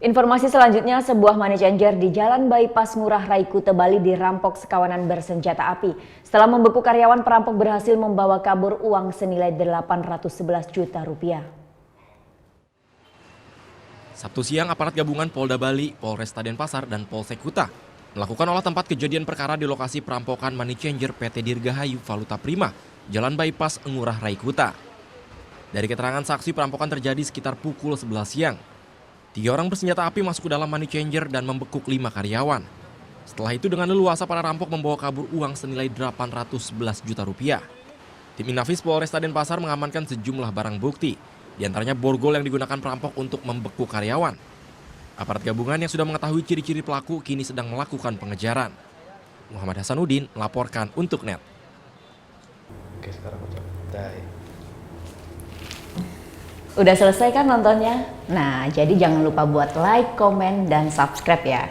Informasi selanjutnya, sebuah money changer di Jalan Bypass Ngurah Rai Kuta Bali dirampok sekawanan bersenjata api. Setelah membekuk karyawan, perampok berhasil membawa kabur uang senilai 811 juta rupiah. Sabtu siang, aparat gabungan Polda Bali, Polresta Denpasar, dan Polsek Kuta melakukan olah tempat kejadian perkara di lokasi perampokan money changer PT Dirgahayu Valuta Prima, Jalan Bypass Ngurah Rai Kuta. Dari keterangan saksi, perampokan terjadi sekitar pukul 11 siang. 3 orang bersenjata api masuk ke dalam money changer dan membekuk 5 karyawan. Setelah itu dengan leluasa para rampok membawa kabur uang senilai 811 juta rupiah. Tim Inafis Polresta Denpasar mengamankan sejumlah barang bukti, diantaranya borgol yang digunakan perampok untuk membekuk karyawan. Aparat gabungan yang sudah mengetahui ciri-ciri pelaku kini sedang melakukan pengejaran. Muhammad Hasanuddin melaporkan untuk NET. Oke, sekarang Udah selesai kan nontonnya? Nah, jadi jangan lupa buat like, komen, dan subscribe ya.